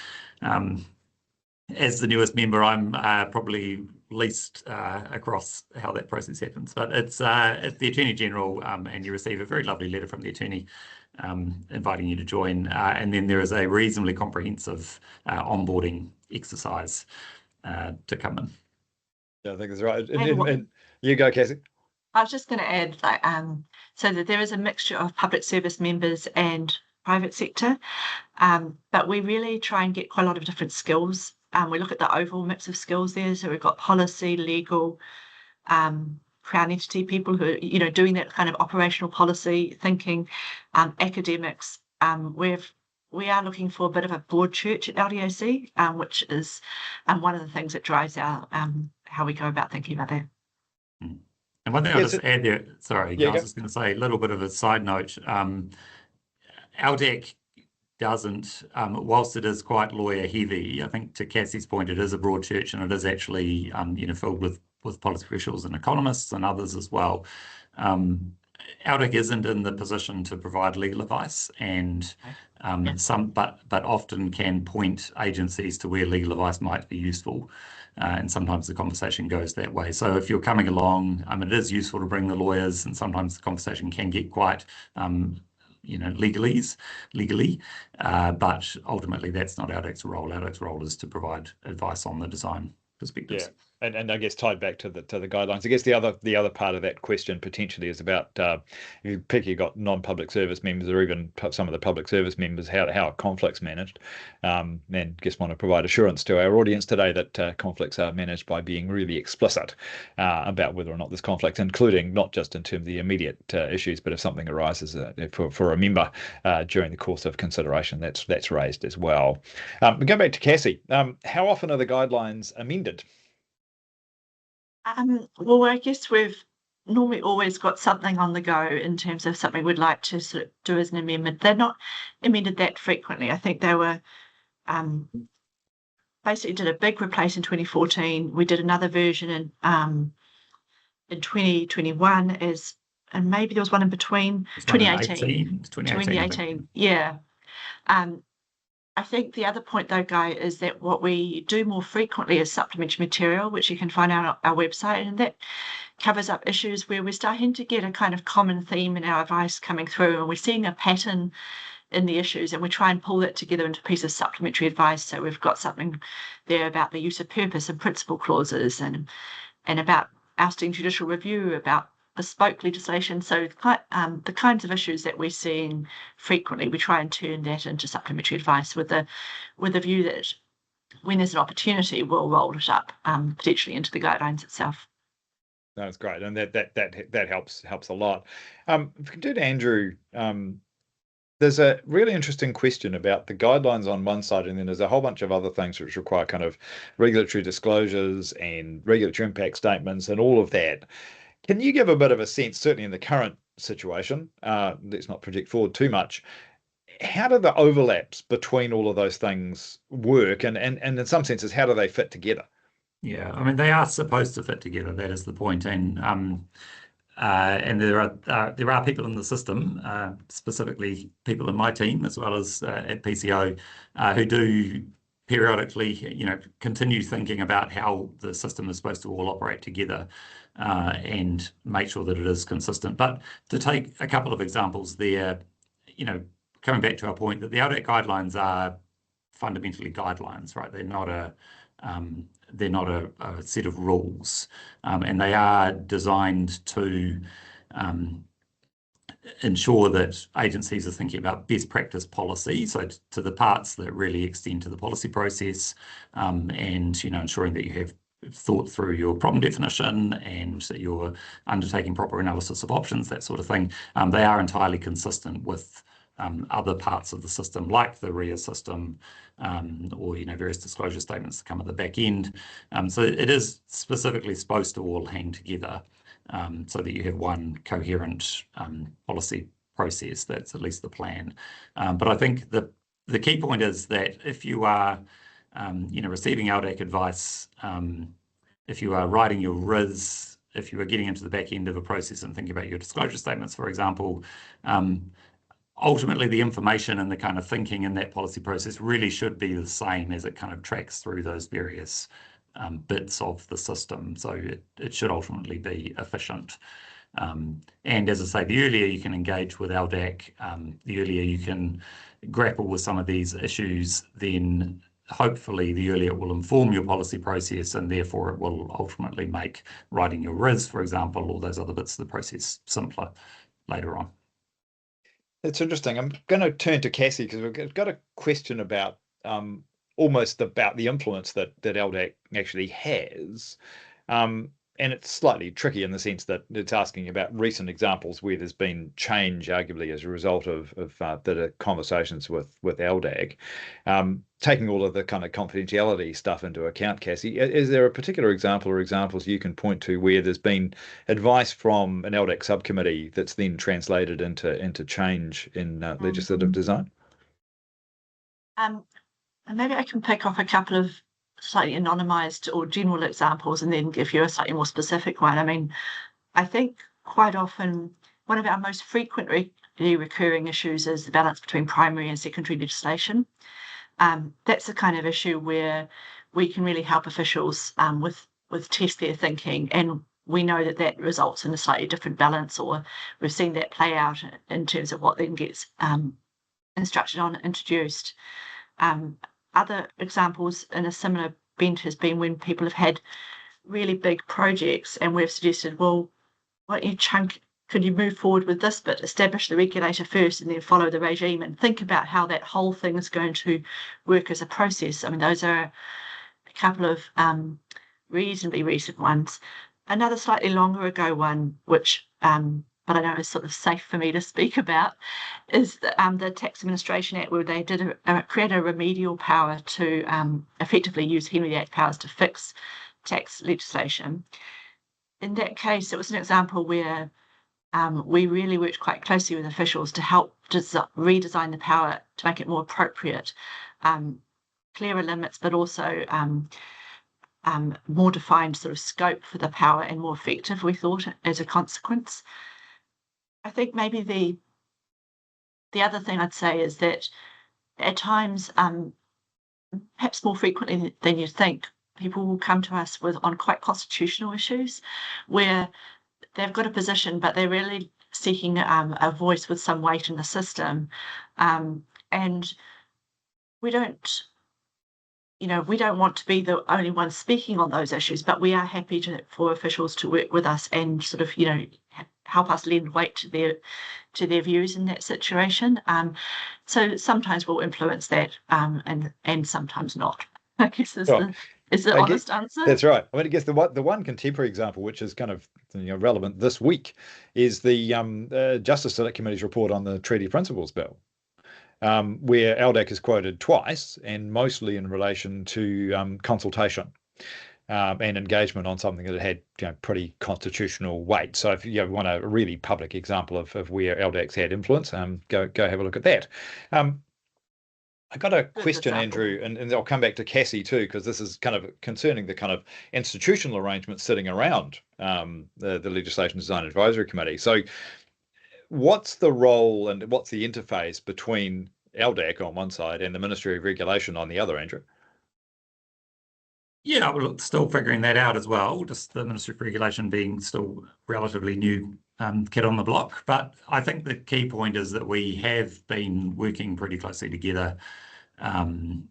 As the newest member, I'm probably least across how that process happens. But it's the Attorney General, and you receive a very lovely letter from the Attorney inviting you to join. And then there is a reasonably comprehensive onboarding exercise to come in. Yeah, I think that's right. And you go, Cassie. I was just going to add, like, so that there is a mixture of public service members and private sector, but we really try and get quite a lot of different skills. We look at the overall mix of skills there. So we've got policy, legal, Crown entity people who are, doing that kind of operational policy thinking, academics. We are looking for a bit of a broad church at LDAC, which is one of the things that drives our how we go about thinking about that. And one thing I'll just add there, sorry, Yeah, I was just going to say a little bit of a side note. LDAC doesn't, whilst it is quite lawyer heavy, I think to Cassie's point, it is a broad church and it is actually, filled with policy officials and economists and others as well. LDAC isn't in the position to provide legal advice, and but often can point agencies to where legal advice might be useful. And sometimes the conversation goes that way. So if you're coming along, it is useful to bring the lawyers, and sometimes the conversation can get quite, legally, but ultimately that's not LDAC's role. LDAC's role is to provide advice on the design perspectives. Yeah. And I guess tied back to the guidelines, I guess the other part of that question potentially is about if you've got non-public service members or even some of the public service members, how are conflicts managed, and I guess want to provide assurance to our audience today that conflicts are managed by being really explicit about whether or not there's conflict, including not just in terms of the immediate issues, but if something arises for a member during the course of consideration, that's raised as well. We go back to Cassie. How often are the guidelines amended? Well, I guess we've normally always got something on the go in terms of something we'd like to sort of do as an amendment. They're not amended that frequently. I think they were basically did a big replace in 2014. We did another version in 2021 and maybe there was one in between 2018. 2018. Yeah. I think the other point though, Guy, is that what we do more frequently is supplementary material, which you can find on our website, and that covers up issues where we're starting to get a kind of common theme in our advice coming through, and we're seeing a pattern in the issues, and we try and pull that together into a piece of supplementary advice. So we've got something there about the use of purpose and principle clauses, and about ousting judicial review, about bespoke legislation. So the kinds of issues that we're seeing frequently, we try and turn that into supplementary advice with a view that when there's an opportunity, we'll roll it up potentially into the guidelines itself. That's great, and that helps a lot. If we can do to Andrew, there's a really interesting question about the guidelines on one side, and then there's a whole bunch of other things which require kind of regulatory disclosures and regulatory impact statements and all of that. Can you give a bit of a sense, certainly in the current situation, let's not project forward too much, how do the overlaps between all of those things work? And in some senses, how do they fit together? Yeah, they are supposed to fit together. That is the point. And there are people in the system, specifically people in my team, as well as at PCO, who do periodically, continue thinking about how the system is supposed to all operate together and make sure that it is consistent. But to take a couple of examples there, coming back to our point that the LDAC guidelines are fundamentally guidelines, right? They're not a set of rules, and they are designed to ensure that agencies are thinking about best practice policy, so to the parts that really extend to the policy process, and ensuring that you have thought through your problem definition and that you're undertaking proper analysis of options, that sort of thing. They are entirely consistent with other parts of the system, like the RIA system, or various disclosure statements that come at the back end. So it is specifically supposed to all hang together, so that you have one coherent policy process. That's at least the plan. But I think the key point is that if you are receiving LDAC advice, if you are writing your RIS, if you are getting into the back end of a process and thinking about your disclosure statements, for example, ultimately the information and the kind of thinking in that policy process really should be the same as it kind of tracks through those various bits of the system. So it should ultimately be efficient. And as I say, the earlier you can engage with LDAC, the earlier you can grapple with some of these issues, then hopefully the earlier it will inform your policy process, and therefore it will ultimately make writing your RIS, for example, or those other bits of the process simpler later on. It's interesting. I'm going to turn to Cassie because we've got a question about almost about the influence that LDAC actually has. And it's slightly tricky in the sense that it's asking about recent examples where there's been change, arguably as a result of the conversations with LDAC. Taking all of the kind of confidentiality stuff into account, Cassie, is there a particular example or examples you can point to where there's been advice from an LDAC subcommittee that's then translated into change in legislative design? And maybe I can pick off a couple of slightly anonymised or general examples and then give you a slightly more specific one. I mean, I think quite often one of our most frequently recurring issues is the balance between primary and secondary legislation. That's the kind of issue where we can really help officials with test their thinking, and we know that results in a slightly different balance, or we've seen that play out in terms of what then gets instructed on introduced. Other examples in a similar bent has been when people have had really big projects and we've suggested, well, why don't you could you move forward with this bit, establish the regulator first and then follow the regime and think about how that whole thing is going to work as a process. I mean, those are a couple of reasonably recent ones. Another slightly longer ago one, which but I know it's sort of safe for me to speak about, is the Tax Administration Act, where they did create a remedial power to effectively use Henry Act powers to fix tax legislation. In that case, it was an example where we really worked quite closely with officials to help redesign the power to make it more appropriate, clearer limits, but also more defined sort of scope for the power and more effective, we thought, as a consequence. I think maybe the other thing I'd say is that at times, perhaps more frequently than you think, people will come to us on quite constitutional issues where they've got a position, but they're really seeking a voice with some weight in the system. And we don't want to be the only ones speaking on those issues, but we are happy for officials to work with us and sort of, help us lend weight to their views in that situation. So sometimes we'll influence that, and sometimes not. I guess is the honest answer. That's right. I mean, I guess the one contemporary example, which is kind of relevant this week, is the Justice Select Committee's report on the Treaty Principles Bill, where LDAC is quoted twice, and mostly in relation to consultation and engagement on something that had pretty constitutional weight. So if you want a really public example of where LDAC's had influence, go have a look at that. I got a question, Andrew, and I'll come back to Cassie too, because this is kind of concerning the kind of institutional arrangements sitting around the Legislation Design Advisory Committee. So what's the role and what's the interface between LDAC on one side and the Ministry of Regulation on the other, Andrew? Yeah, we're still figuring that out as well, just the Ministry of Regulation being still relatively new kid on the block. But I think the key point is that we have been working pretty closely together. I mean,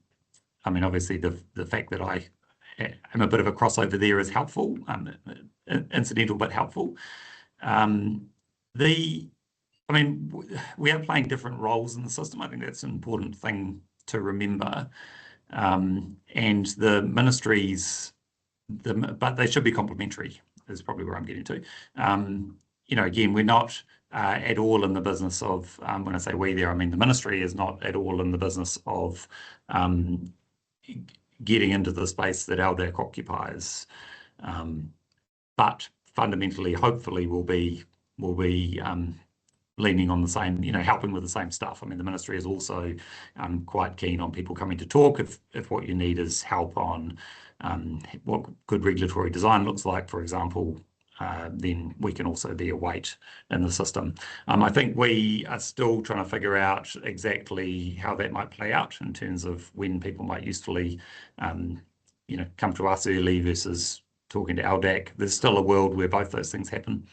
obviously, the fact that I am a bit of a crossover there is helpful, incidental but helpful. I mean, we are playing different roles in the system. I think that's an important thing to remember. And the ministries, but they should be complementary, is probably where I'm getting to. Again, we're not at all in the business of, when I say we there, I mean the ministry is not at all in the business of getting into the space that LDAC occupies. But fundamentally, hopefully, will be leaning on the same, helping with the same stuff. I mean, the ministry is also quite keen on people coming to talk if what you need is help on what good regulatory design looks like, for example, then we can also be a weight in the system. I think we are still trying to figure out exactly how that might play out in terms of when people might usefully, come to us early versus talking to LDAC. There's still a world where both those things happen.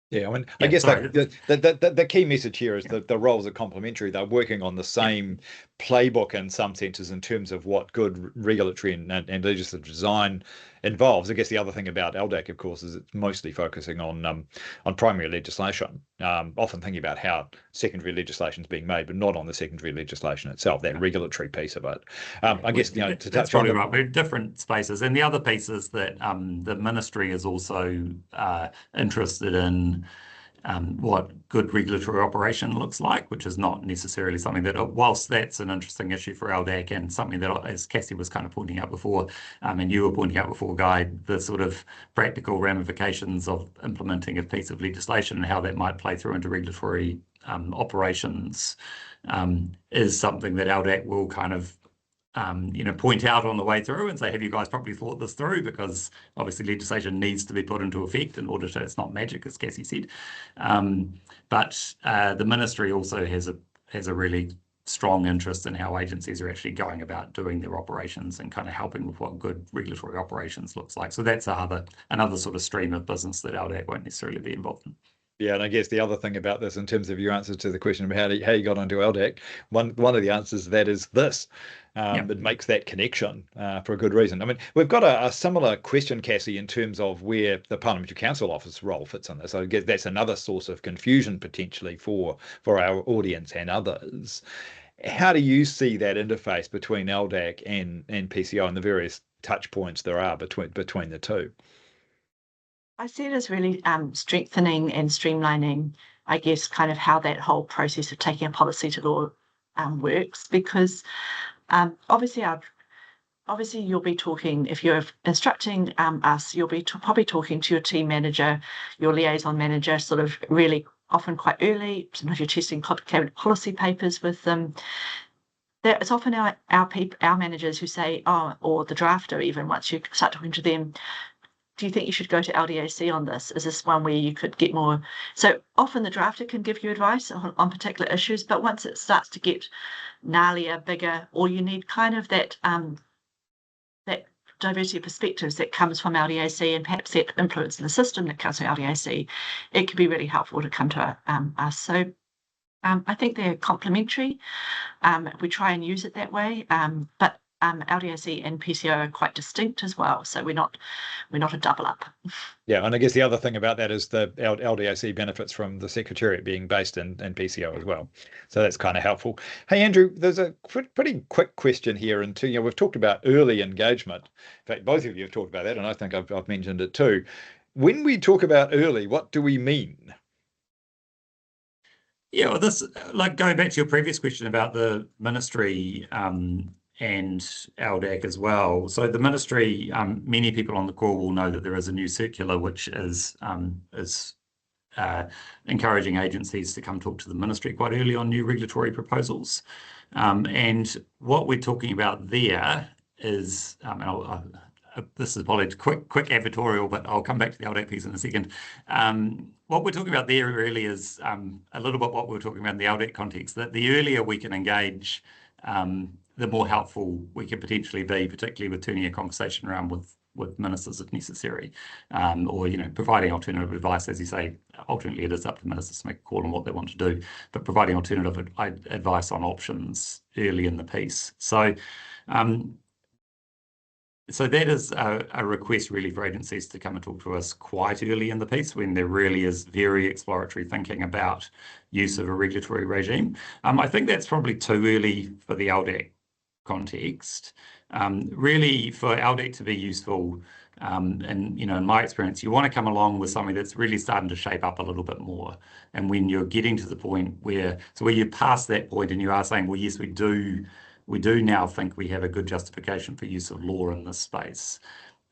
Yeah, I mean, Yeah, I guess sorry. the key message here is that the roles are complementary. They're working on the same playbook in some senses in terms of what good regulatory and legislative design involves. I guess the other thing about LDAC, of course, is it's mostly focusing on primary legislation, often thinking about how secondary legislation is being made, but not on the secondary legislation itself, that regulatory piece of it. I guess, to touch on right. We're different spaces. And the other piece is that the ministry is also interested in what good regulatory operation looks like, which is not necessarily something that, whilst that's an interesting issue for LDAC and something that, as Cassie was kind of pointing out before, and you were pointing out before, Guy, the sort of practical ramifications of implementing a piece of legislation and how that might play through into regulatory operations is something that LDAC will kind of point out on the way through and say, have you guys probably thought this through? Because obviously legislation needs to be put into effect in order to, it's not magic, as Cassie said. But the ministry also has a really strong interest in how agencies are actually going about doing their operations and kind of helping with what good regulatory operations looks like. So that's another sort of stream of business that LDAC won't necessarily be involved in. Yeah, and I guess the other thing about this, in terms of your answer to the question about how you got onto LDAC, one of the answers to that is this. It makes that connection for a good reason. I mean, we've got a similar question, Cassie, in terms of where the Parliamentary Council Office role fits in this. I guess that's another source of confusion potentially for our audience and others. How do you see that interface between LDAC and PCO and the various touch points there are between the two? I see it as really strengthening and streamlining, I guess, kind of how that whole process of taking a policy to law works, because obviously you'll be talking, if you're instructing us, you'll be probably talking to your team manager, your liaison manager, sort of really often quite early. Sometimes you're testing complicated policy papers with them. It's often our managers who say, or the drafter even, once you start talking to them, do you think you should go to LDAC on this? Is this one where you could get more? So often the drafter can give you advice on particular issues, but once it starts to get gnarlier, bigger, or you need kind of that that diversity of perspectives that comes from LDAC and perhaps that influence in the system that comes from LDAC, it can be really helpful to come to us. So I think they're complementary. We try and use it that way, but LDAC and PCO are quite distinct as well, so we're not a double up. Yeah, and I guess the other thing about that is the LDAC benefits from the Secretariat being based in PCO as well, so that's kind of helpful. Hey Andrew, there's a pretty quick question here, and we've talked about early engagement. In fact, both of you have talked about that, and I think I've mentioned it too. When we talk about early, what do we mean? Yeah, well, this, like going back to your previous question about the ministry and LDAC as well. So the ministry, many people on the call will know that there is a new circular which is encouraging agencies to come talk to the ministry quite early on new regulatory proposals. And what we're talking about there is, this is probably quick advertorial, but I'll come back to the LDAC piece in a second. What we're talking about there really is a little bit what we were talking about in the LDAC context, that the earlier we can engage, the more helpful we can potentially be, particularly with turning a conversation around with ministers if necessary, or providing alternative advice. As you say, ultimately it is up to ministers to make a call on what they want to do, but providing alternative advice on options early in the piece. So that is a request really for agencies to come and talk to us quite early in the piece when there really is very exploratory thinking about use of a regulatory regime. I think that's probably too early for the LDAC context. Really, for LDAC to be useful, and in my experience, you want to come along with something that's really starting to shape up a little bit more. And when you're getting to the point where you're past that point and you are saying, well, yes, we do now think we have a good justification for use of law in this space.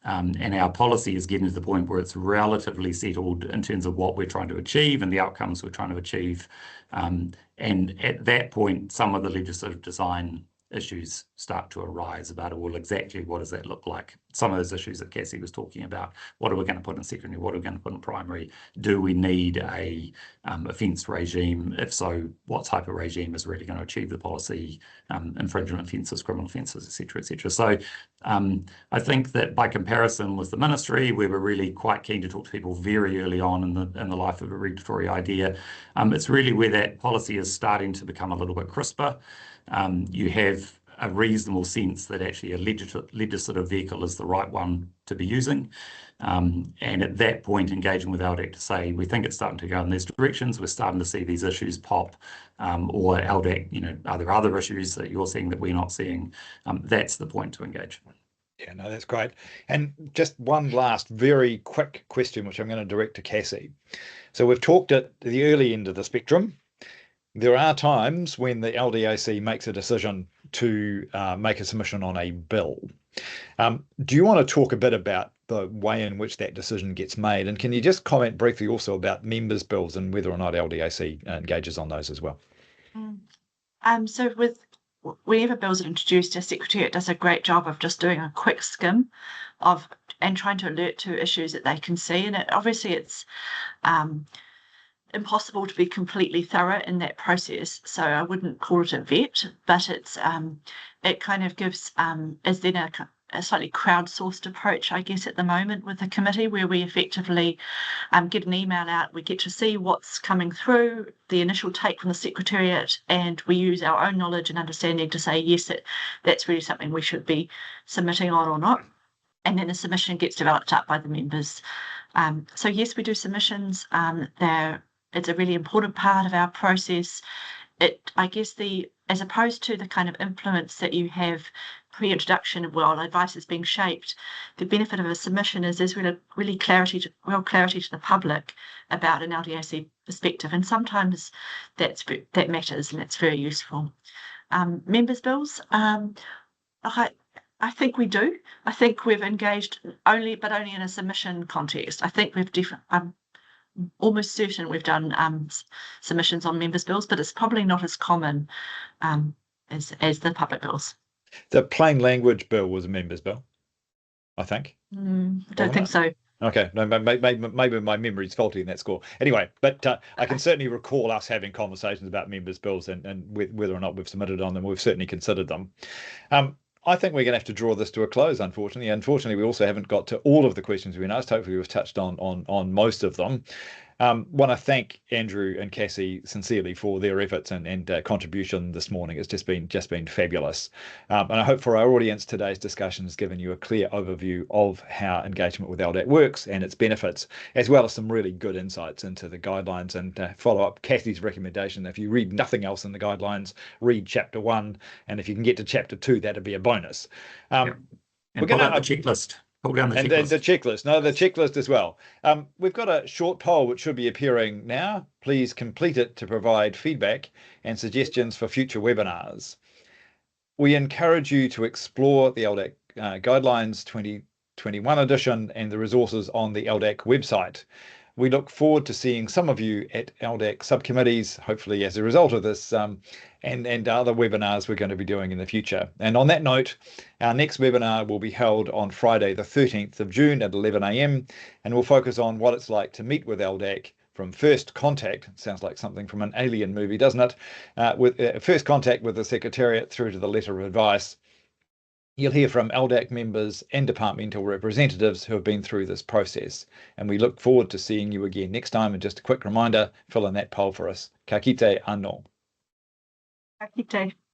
And our policy is getting to the point where it's relatively settled in terms of what we're trying to achieve and the outcomes we're trying to achieve. And at that point, some of the legislative design issues start to arise about, well, exactly what does that look like? Some of those issues that Cassie was talking about, what are we going to put in secondary? What are we going to put in primary? Do we need a offence regime? If so, what type of regime is really going to achieve the policy? Infringement offences, criminal offences, etc., etc. So I think that by comparison with the ministry, we were really quite keen to talk to people very early on in the life of a regulatory idea. It's really where that policy is starting to become a little bit crisper. You have a reasonable sense that actually a legislative vehicle is the right one to be using. And at that point, engaging with LDAC to say, we think it's starting to go in these directions, we're starting to see these issues pop, or LDAC, are there other issues that you're seeing that we're not seeing? That's the point to engage. Yeah, no, that's great. And just one last very quick question, which I'm going to direct to Cassie. So we've talked at the early end of the spectrum. There are times when the LDAC makes a decision to make a submission on a bill. Do you want to talk a bit about the way in which that decision gets made? And can you just comment briefly also about members' bills and whether or not LDAC engages on those as well? So whenever bills are introduced, our Secretariat does a great job of just doing a quick skim and trying to alert to issues that they can see. And obviously it's impossible to be completely thorough in that process, so I wouldn't call it a vet, but it's it kind of gives is then a slightly crowdsourced approach, I guess, at the moment with the committee, where we effectively get an email out, we get to see what's coming through, the initial take from the Secretariat, and we use our own knowledge and understanding to say, yes, that's really something we should be submitting on or not. And then the submission gets developed up by the members. So yes, we do submissions. It's a really important part of our process. I guess as opposed to the kind of influence that you have pre-introduction while advice is being shaped, the benefit of a submission is there's really clarity to the public about an LDAC perspective, and sometimes that matters, and that's very useful. Members' bills, I think we do. I think we've engaged only in a submission context. I think we've almost certain we've done submissions on members' bills, but it's probably not as common as the public bills. The plain language bill was a members' bill, I think. I don't think so. Okay, no, maybe my memory's faulty in that score. Anyway, but I can certainly recall us having conversations about members' bills and whether or not we've submitted on them. We've certainly considered them. I think we're going to have to draw this to a close, unfortunately. Unfortunately, we also haven't got to all of the questions we've been asked. Hopefully, we've touched on most of them. Want to thank Andrew and Cassie sincerely for their efforts and contribution this morning. It's just been fabulous. And I hope for our audience, today's discussion has given you a clear overview of how engagement with LDAC works and its benefits, as well as some really good insights into the guidelines, and follow up Cassie's recommendation. If you read nothing else in the guidelines, read chapter 1, and if you can get to chapter 2, that'd be a bonus. And pull out the checklist. And the checklist. No, the checklist as well. We've got a short poll which should be appearing now. Please complete it to provide feedback and suggestions for future webinars. We encourage you to explore the LDAC Guidelines 2021 edition and the resources on the LDAC website. We look forward to seeing some of you at LDAC subcommittees, hopefully as a result of this, and other webinars we're going to be doing in the future. And on that note, our next webinar will be held on Friday, the 13th of June at 11 a.m. and we'll focus on what it's like to meet with LDAC from first contact. Sounds like something from an alien movie, doesn't it? With first contact with the Secretariat through to the letter of advice. You'll hear from LDAC members and departmental representatives who have been through this process. And we look forward to seeing you again next time. And just a quick reminder, fill in that poll for us. Ka kite anō. Ka kite.